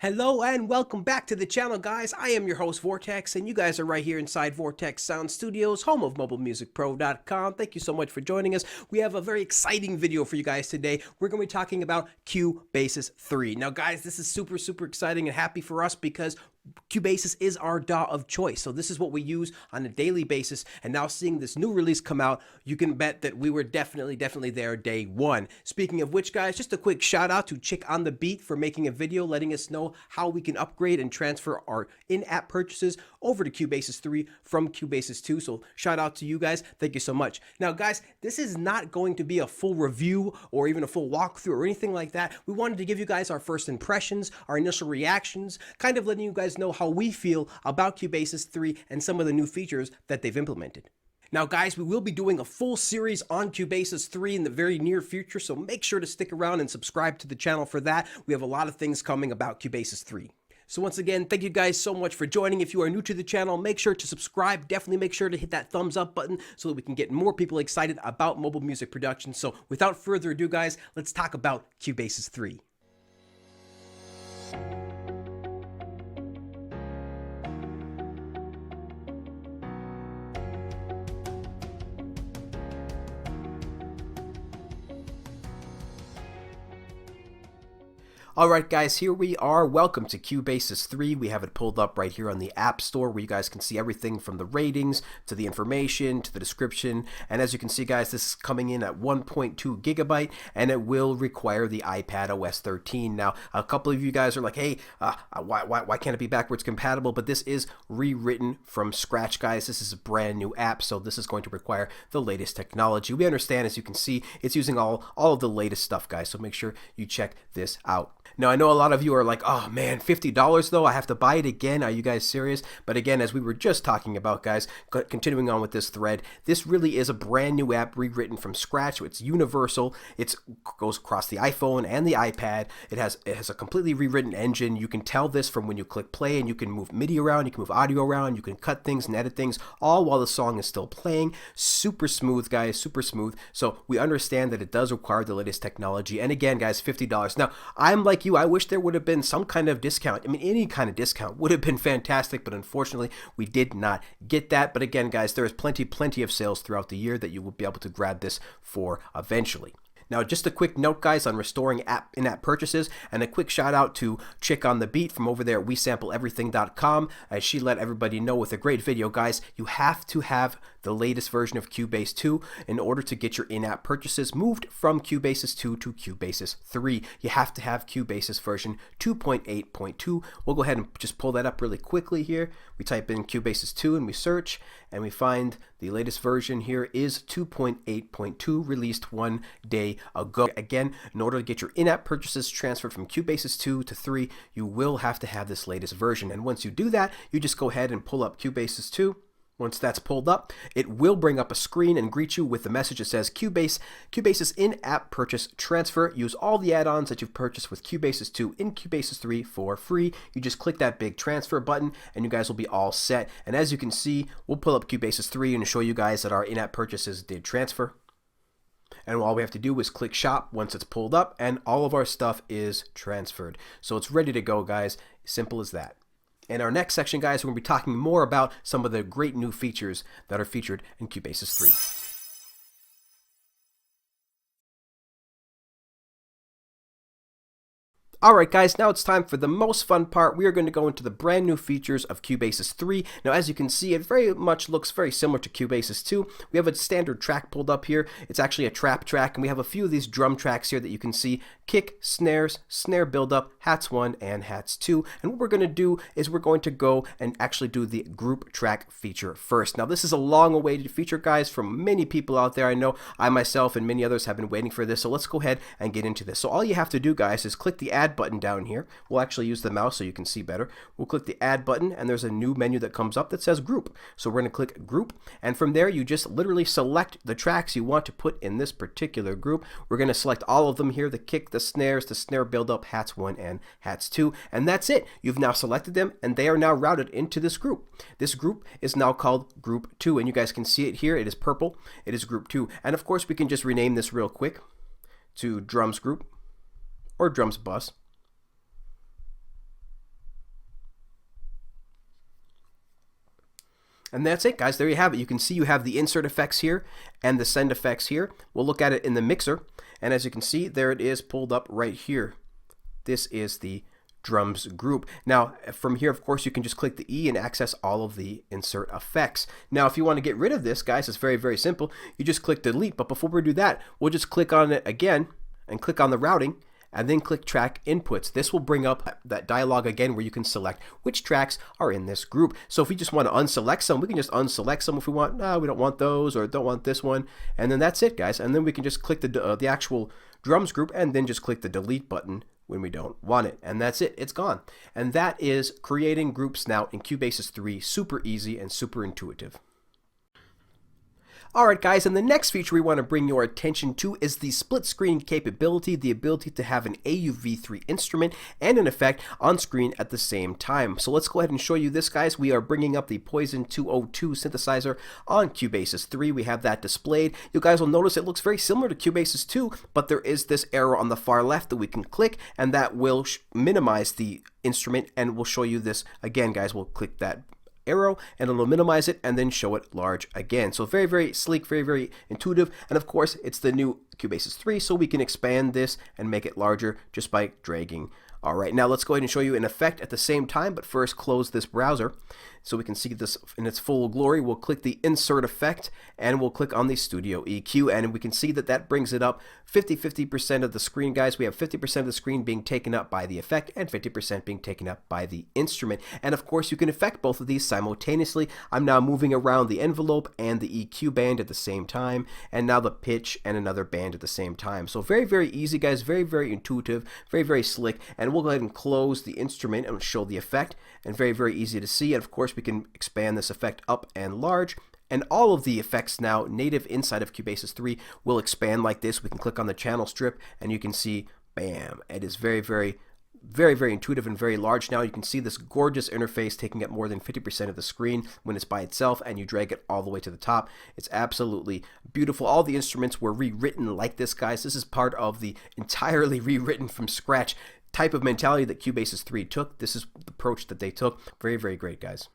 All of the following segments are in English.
Hello and welcome back to the channel, guys. I am your host, Vortex, and you guys are right here inside Vortex Sound Studios, home of MobileMusicPro.com. Thank you so much for joining us. We have a very exciting video for you guys today. We're going to be talking about Cubasis 3. Now, guys, this is super exciting and happy for us because Cubasis is our DAW of choice. So this is what we use on a daily basis. And now seeing this new release come out, you can bet that we were definitely there day one. Speaking of which, guys, just a quick shout out to Chick on the Beat for making a video letting us know how we can upgrade and transfer our in-app purchases over to Cubasis 3 from Cubasis 2. So shout out to you guys. Thank you so much. Now, guys, this is not going to be a full review or even a full walkthrough or anything like that. We wanted to give you guys our first impressions, our initial reactions, kind of letting you guys know how we feel about Cubasis 3 and some of the new features that they've implemented. Now, guys, we will be doing a full series on Cubasis 3 in the very near future, so make sure to stick around and subscribe to the channel for that. We have a lot of things coming about Cubasis 3. So once again, thank you guys so much for joining. If you are new to the channel, make sure to subscribe. Definitely make sure to hit that thumbs up button so that we can get more people excited about mobile music production. So without further ado, guys, let's talk about Cubasis 3. Alright guys, here we are. Welcome to Cubasis 3. We have it pulled up right here on the App Store where you guys can see everything from the ratings to the information to the description. And as you can see, guys, this is coming in at 1.2 gigabyte and it will require the iPad OS 13. Now, a couple of you guys are like, hey, why can't it be backwards compatible? But this is rewritten from scratch, guys. This is a brand new app, so this is going to require the latest technology. We understand, as you can see, it's using all of the latest stuff, guys, so make sure you check this out. Now, I know a lot of you are like, oh man, $50 though, I have to buy it again. Are you guys serious? But again, as we were just talking about, guys, continuing on with this thread, this really is a brand new app rewritten from scratch. It's universal. It goes across the iPhone and the iPad. It has a completely rewritten engine. You can tell this from when you click play, and you can move MIDI around, you can move audio around, you can cut things and edit things, all while the song is still playing. Super smooth, guys, super smooth. So we understand that it does require the latest technology. And again, guys, $50. Now, I'm like you, I wish there would have been some kind of discount. I mean, any kind of discount would have been fantastic, but unfortunately, we did not get that. But again, guys, there is plenty of sales throughout the year that you will be able to grab this for eventually. Now, just a quick note, guys, on restoring in-app purchases, and a quick shout out to Chick on the Beat from over there at WeSampleEverything.com, as she let everybody know with a great video, guys. You have to have the latest version of Cubase 2 in order to get your in-app purchases moved from Cubasis 2 to Cubasis 3. You have to have Cubasis version 2.8.2. We'll go ahead and just pull that up really quickly here. We type in Cubasis 2 and we search, and we find the latest version here is 2.8.2, released one day ago. Again, in order to get your in-app purchases transferred from Cubasis 2 to 3, you will have to have this latest version. And once you do that, you just go ahead and pull up Cubasis 2. Once that's pulled up, it will bring up a screen and greet you with the message that says Cubasis in-app purchase transfer. Use all the add-ons that you've purchased with Cubasis 2 in Cubasis 3 for free. You just click that big transfer button and you guys will be all set. And as you can see, we'll pull up Cubasis 3 and show you guys that our in-app purchases did transfer. And all we have to do is click shop once it's pulled up and all of our stuff is transferred. So it's ready to go, guys. Simple as that. In our next section, guys, we're going to be talking more about some of the great new features that are featured in Cubasis 3. Alright guys, now it's time for the most fun part. We are going to go into the brand new features of Cubasis 3. Now as you can see, it very much looks very similar to Cubasis 2. We have a standard track pulled up here. It's actually a trap track, and we have a few of these drum tracks here that you can see. Kick, snares, snare buildup, hats 1 and hats 2. And what we're going to do is we're going to go and actually do the group track feature first. Now this is a long awaited feature, guys, from many people out there. I know I myself and many others have been waiting for this, so let's go ahead and get into this. So all you have to do, guys, is click the add button down here. We'll actually use the mouse so you can see better. We'll click the add button and there's a new menu that comes up that says group. So we're going to click group, and from there you just literally select the tracks you want to put in this particular group. We're going to select all of them here: the kick, the snares, the snare buildup, hats 1 and hats 2, and that's it. You've now selected them and they are now routed into this group. This group is now called group 2, and you guys can see it here. It is purple. It is group 2, and of course we can just rename this real quick to drums group or drums bus. And that's it, guys. There you have it. You can see you have the insert effects here and the send effects here. We'll look at it in the mixer. And as you can see, there it is pulled up right here. This is the drums group. Now, from here, of course, you can just click the E and access all of the insert effects. Now, if you want to get rid of this, guys, it's very, very simple. You just click delete. But before we do that, we'll just click on it again and click on the routing, and then click track inputs. This will bring up that dialog again where you can select which tracks are in this group. So if we just want to unselect some, we can just unselect some if we want. No, we don't want those, or don't want this one. And then that's it, guys. And then we can just click the actual drums group and then just click the delete button when we don't want it. And that's it. It's gone. And that is creating groups now in Cubasis 3. Super easy and super intuitive. Alright guys, and the next feature we want to bring your attention to is the split screen capability, the ability to have an AUV3 instrument and an effect on screen at the same time. So let's go ahead and show you this, guys. We are bringing up the Poison 202 synthesizer on Cubasis 3. We have that displayed. You guys will notice it looks very similar to Cubasis 2, but there is this arrow on the far left that we can click, and that will minimize the instrument, and we'll show you this again, guys. We'll click that arrow and it'll minimize it and then show it large again. So very, very sleek, very, very intuitive. And of course, it's the new Cubasis 3, so we can expand this and make it larger just by dragging. All right, now let's go ahead and show you an effect at the same time, but first close this browser so we can see this in its full glory. We'll click the insert effect and we'll click on the Studio EQ, and we can see that that brings it up 50% of the screen, guys. We have 50% of the screen being taken up by the effect and 50% being taken up by the instrument. And of course, you can affect both of these simultaneously. I'm now moving around the envelope and the EQ band at the same time, and now the pitch and another band at the same time. So very, very easy, guys. Very, very intuitive, very, very slick. And we'll go ahead and close the instrument and show the effect, and very, very easy to see. And of course, we can expand this effect up and large. And all of the effects now native inside of Cubasis 3 will expand like this. We can click on the channel strip and you can see, bam, it is very, very intuitive and very large. Now you can see this gorgeous interface taking up more than 50% of the screen when it's by itself, and you drag it all the way to the top. It's absolutely beautiful. All the instruments were rewritten like this, guys. This is part of the entirely rewritten from scratch type of mentality that Cubasis 3 took. This is the approach that they took. Very, very great, guys.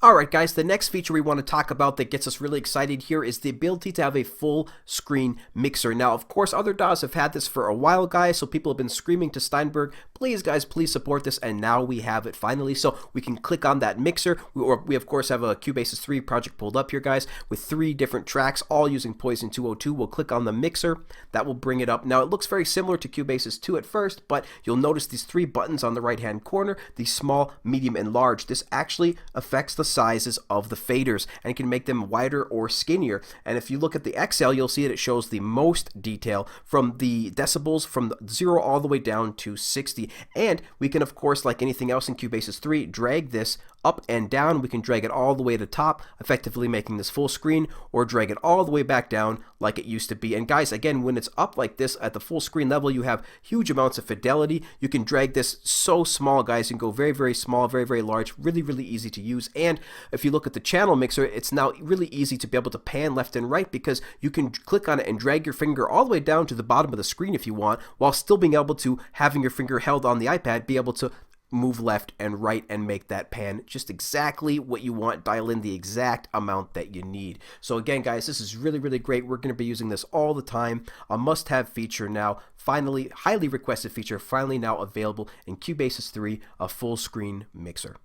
Alright guys, the next feature we want to talk about that gets us really excited here is the ability to have a full screen mixer. Now, of course, other DAWs have had this for a while, guys, so people have been screaming to Steinberg, please guys, please support this, and now we have it finally. So we can click on that mixer. We of course have a Cubasis 3 project pulled up here, guys, with 3 different tracks, all using Poison 202. We'll click on the mixer. That will bring it up. Now, it looks very similar to Cubasis 2 at first, but you'll notice these 3 buttons on the right-hand corner, the small, medium, and large. This actually affects the sizes of the faders and can make them wider or skinnier. And if you look at the XL, you'll see that it shows the most detail from the decibels from 0 all the way down to 60. And we can, of course, like anything else in Cubasis 3, drag this up and down. We can drag it all the way to the top, effectively making this full screen, or drag it all the way back down like it used to be. And guys, again, when it's up like this at the full screen level, you have huge amounts of fidelity. You can drag this so small, guys, and go very, very small, very, very large, really, really easy to use. And if you look at the channel mixer, it's now really easy to be able to pan left and right, because you can click on it and drag your finger all the way down to the bottom of the screen if you want, while still being able to, having your finger held on the iPad, be able to move left and right and make that pan just exactly what you want, dial in the exact amount that you need. So again, guys, this is really, really great. We're going to be using this all the time. A must-have feature now, finally, highly requested feature, finally now available in Cubasis 3, a full screen mixer.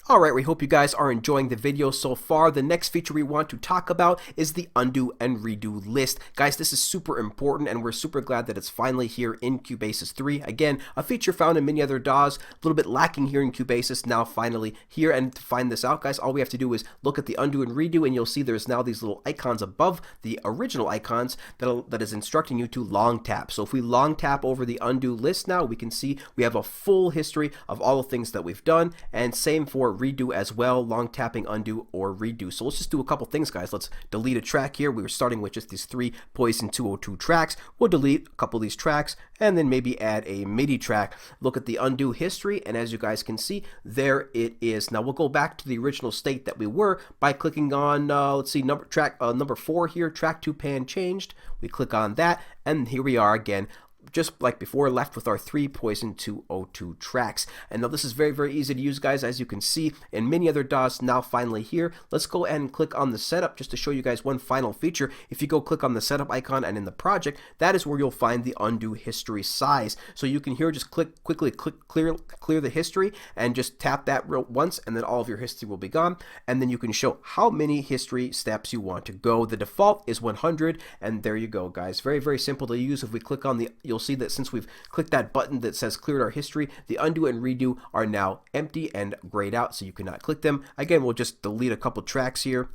Alright, we hope you guys are enjoying the video so far. The next feature we want to talk about is the undo and redo list. Guys, this is super important, and we're super glad that it's finally here in Cubasis 3. Again, a feature found in many other DAWs, a little bit lacking here in Cubasis, now finally here. And to find this out, guys, all we have to do is look at the undo and redo, and you'll see there's now these little icons above the original icons that is instructing you to long tap. So if we long tap over the undo list now, we can see we have a full history of all the things that we've done, and same for redo as well, long tapping, undo, or redo. So let's just do a couple things, guys. Let's delete a track here. We were starting with just these 3 Poison 202 tracks. We'll delete a couple of these tracks and then maybe add a MIDI track. Look at the undo history, and as you guys can see, there it is. Now we'll go back to the original state that we were by clicking on, let's see, number 4 here, track 2 pan changed. We click on that, and here we are again. just like before, left with our 3 Poison 202 tracks. And now this is very, very easy to use, guys, as you can see, and many other DAWs now finally here. Let's go ahead and click on the setup just to show you guys one final feature. If you go click on the setup icon and in the project, that is where you'll find the undo history size. So you can here just quickly clear the history and just tap that once, and then all of your history will be gone. And then you can show how many history steps you want to go. The default is 100, and there you go, guys. Very, very simple to use. If we click on you'll see that since we've clicked that button that says cleared our history, the undo and redo are now empty and grayed out, so you cannot click them. Again, we'll just delete a couple tracks here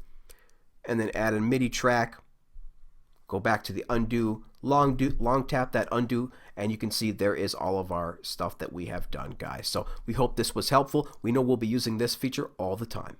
and then add a MIDI track. Go back to the undo, long tap that undo, and you can see there is all of our stuff that we have done, guys. So we hope this was helpful. We know we'll be using this feature all the time.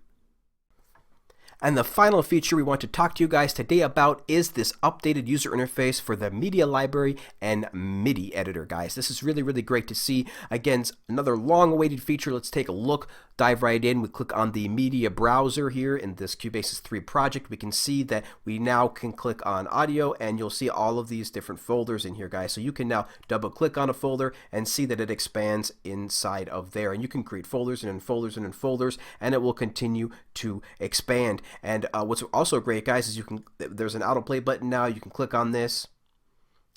And the final feature we want to talk to you guys today about is this updated user interface for the media library and MIDI editor, guys. This is really, really great to see. Again, another long-awaited feature. Let's take a look, dive right in. We click on the media browser here in this Cubasis 3 project. We can see that we now can click on audio, and you'll see all of these different folders in here, guys. So you can now double click on a folder and see that it expands inside of there. And you can create folders and then folders and then folders, and it will continue to expand. And what's also great, guys, is there's an autoplay button now. You can click on this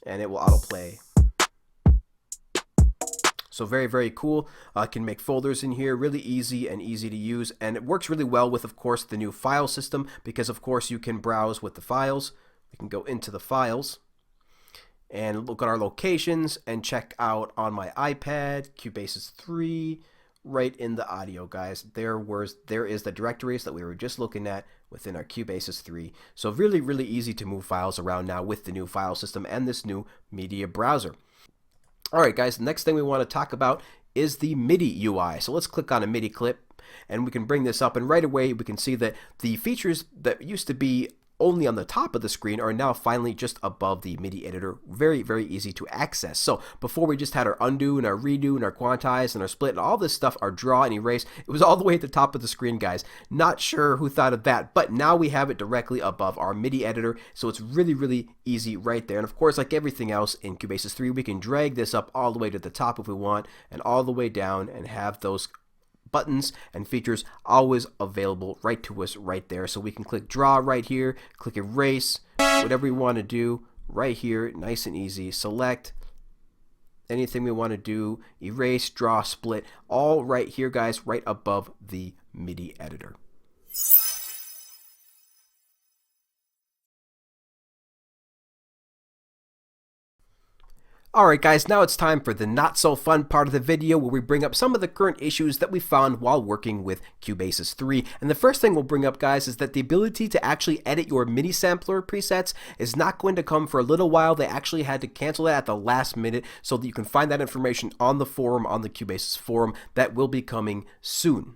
and it will autoplay. So very, very cool. Can make folders in here, really easy and easy to use. And it works really well with, of course, the new file system, because of course you can browse with the files. We can go into the files and look at our locations and check out on my iPad, Cubasis 3, right in the audio, guys. There is the directories that we were just looking at within our Cubasis 3. So really, really easy to move files around now with the new file system and this new media browser. All right, guys, the next thing we want to talk about is the MIDI UI. So let's click on a MIDI clip and we can bring this up, and right away we can see that the features that used to be only on the top of the screen are now finally just above the MIDI editor. Very, very easy to access. So before we just had our undo and our redo and our quantize and our split and all this stuff, our draw and erase, it was all the way at the top of the screen, guys. Not sure who thought of that, but now we have it directly above our MIDI editor, so it's really, really easy right there. And of course, like everything else in Cubasis 3, we can drag this up all the way to the top if we want, and all the way down, and have those buttons and features always available right to us right there. So we can click draw right here, click erase, whatever we want to do right here, nice and easy. Select anything we want to do, erase, draw, split, all right here, guys, right above the MIDI editor. Alright, guys, now it's time for the not so fun part of the video, where we bring up some of the current issues that we found while working with Cubasis 3. And the first thing we'll bring up, guys, is that the ability to actually edit your MIDI sampler presets is not going to come for a little while. They actually had to cancel that at the last minute, so that you can find that information on the forum, on the Cubasis forum. That will be coming soon.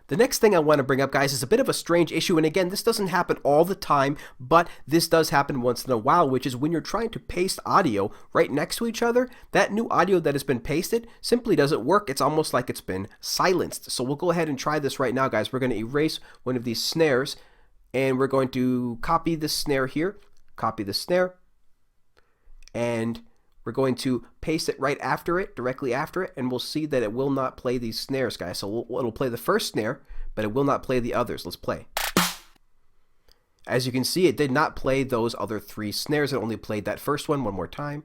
The next thing I want to bring up, guys, is a bit of a strange issue, and again, this doesn't happen all the time, but this does happen once in a while, which is when you're trying to paste audio right next to each other, that new audio that has been pasted simply doesn't work. It's almost like it's been silenced. So we'll go ahead and try this right now, guys. We're going to erase one of these snares, and we're going to copy this snare here, copy the snare, and we're going to paste it right after it, directly after it, and we'll see that it will not play these snares, guys. So it'll play the first snare, but it will not play the others. Let's play. As you can see, it did not play those other 3 snares. It only played that first one more time.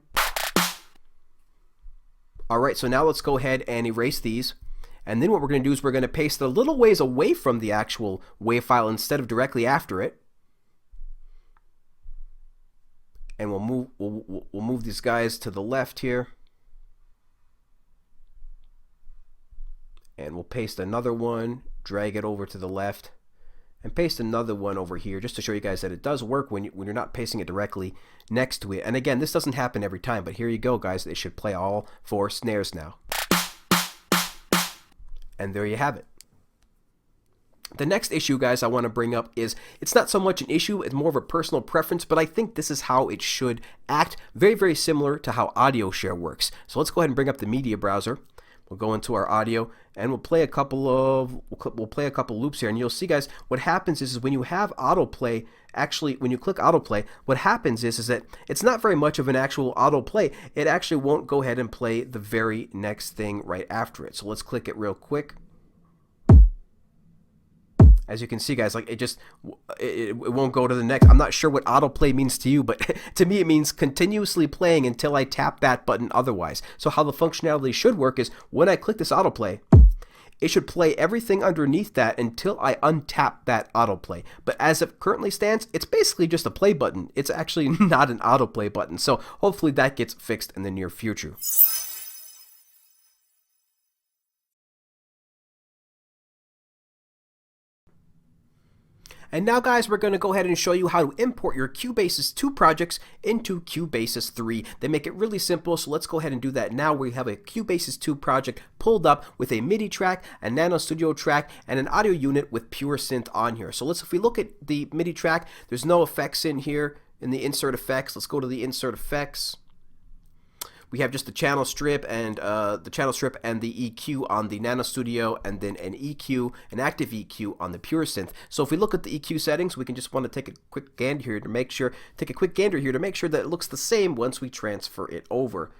All right, so now let's go ahead and erase these. And then what we're going to do is we're going to paste it a little ways away from the actual WAV file instead of directly after it. And we'll move these guys to the left here, and we'll paste another one, drag it over to the left, and paste another one over here, just to show you guys that it does work when you're not pasting it directly next to it. And again, this doesn't happen every time, but here you go, guys. It should play all 4 snares now, and there you have it. The next issue, guys, I want to bring up is, it's not so much an issue, it's more of a personal preference, but I think this is how it should act. Very, very similar to how audio share works. So let's go ahead and bring up the media browser. We'll go into our audio and we'll play a couple loops here, and you'll see, guys, what happens is when you have autoplay, actually when you click autoplay, what happens is that it's not very much of an actual autoplay. It actually won't go ahead and play the very next thing right after it. So let's click it real quick. As you can see, guys, like it won't go to the next. I'm not sure what autoplay means to you, but to me it means continuously playing until I tap that button otherwise. So how the functionality should work is when I click this autoplay, it should play everything underneath that until I untap that autoplay. But as it currently stands, it's basically just a play button. It's actually not an autoplay button. So hopefully that gets fixed in the near future. And now, guys, we're going to go ahead and show you how to import your Cubasis 2 projects into Cubasis 3. They make it really simple, so let's go ahead and do that now. We have a Cubasis 2 project pulled up with a MIDI track, a Nano Studio track, and an audio unit with pure synth on here. So if we look at the MIDI track, there's no effects in here in the insert effects. Let's go to the insert effects. We have just the channel strip and the EQ on the Nano Studio, and then an active EQ on the Pure Synth. So if we look at the EQ settings, we can just want to take a quick gander here to make sure that it looks the same once we transfer it over.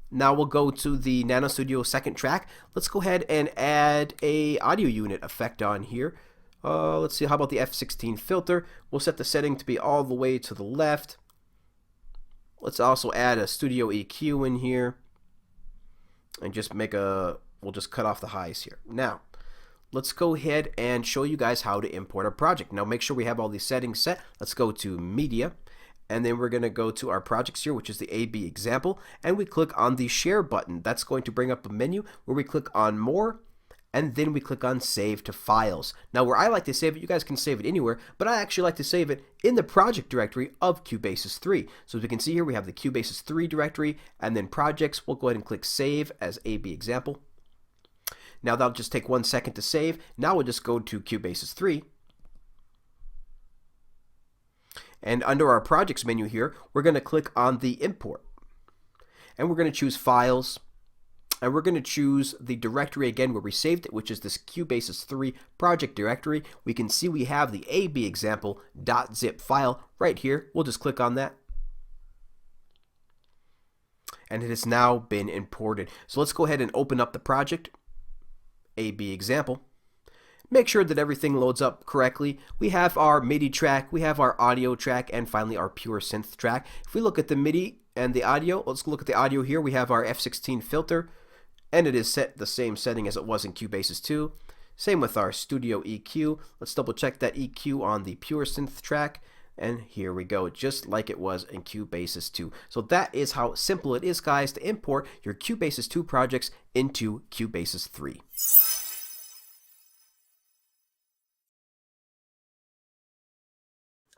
Now we'll go to the Nano Studio second track. Let's go ahead and add a audio unit effect on here. Let's see, how about the F16 filter? We'll set the setting to be all the way to the left. Let's also add a studio EQ in here and we'll just cut off the highs here. Now, let's go ahead and show you guys how to import a project. Now, make sure we have all these settings set. Let's go to Media, and then we're going to go to our projects here, which is the AB example, and we click on the Share button. That's going to bring up a menu where we click on More, and then we click on Save to Files. Now, where I like to save it, you guys can save it anywhere, but I actually like to save it in the project directory of Cubasis 3. So as we can see here, we have the Cubasis 3 directory, and then projects. We'll go ahead and click Save as AB example. Now, that'll just take 1 second to save. Now we'll just go to Cubasis 3. And under our projects menu here, we're going to click on the Import. And we're going to choose Files. And we're going to choose the directory again where we saved it, which is this Cubasis 3 project directory. We can see we have the AB example.zip file right here. We'll just click on that. And it has now been imported. So let's go ahead and open up the project, AB example. Make sure that everything loads up correctly. We have our MIDI track, we have our audio track, and finally our pure synth track. If we look at the MIDI and the audio, let's look at the audio here. We have our F16 filter, and it is set the same setting as it was in Cubasis 2. Same with our studio EQ. Let's double check that EQ on the pure synth track, and here we go, just like it was in Cubasis 2. So that is how simple it is, guys, to import your Cubasis 2 projects into Cubasis 3.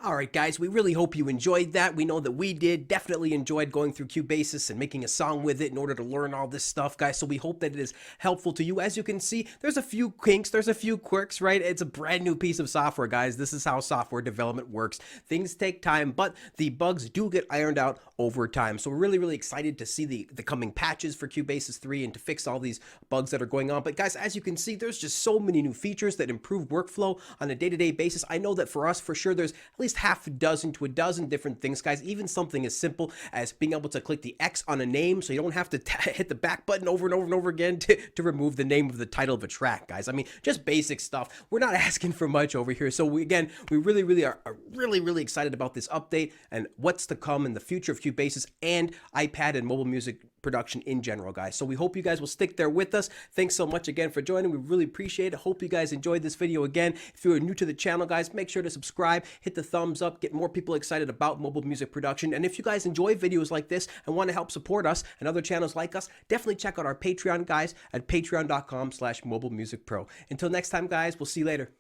Alright, guys, we really hope you enjoyed that. We know that we did. Definitely enjoyed going through Cubasis and making a song with it in order to learn all this stuff, guys. So we hope that it is helpful to you. As you can see, there's a few kinks, there's a few quirks, right? It's a brand new piece of software, guys. This is how software development works. Things take time, but the bugs do get ironed out over time. So we're really, really excited to see the coming patches for Cubasis 3 and to fix all these bugs that are going on. But guys, as you can see, there's just so many new features that improve workflow on a day-to-day basis. I know that for us, for sure, there's at least half a dozen to a dozen different things, guys. Even something as simple as being able to click the X on a name so you don't have to hit the back button over and over and over again to remove the name of the title of a track, guys. I mean, just basic stuff. We're not asking for much over here. So we really are really excited about this update and what's to come in the future of Cubasis and iPad and mobile music production in general, guys. So we hope you guys will stick there with us. Thanks so much again for joining. We really appreciate it. Hope you guys enjoyed this video again. If you're new to the channel, guys, make sure to subscribe, hit the thumbs up, get more people excited about mobile music production. And if you guys enjoy videos like this and want to help support us and other channels like us, definitely check out our Patreon, guys, at patreon.com/mobilemusicpro. Until next time, guys, we'll see you later.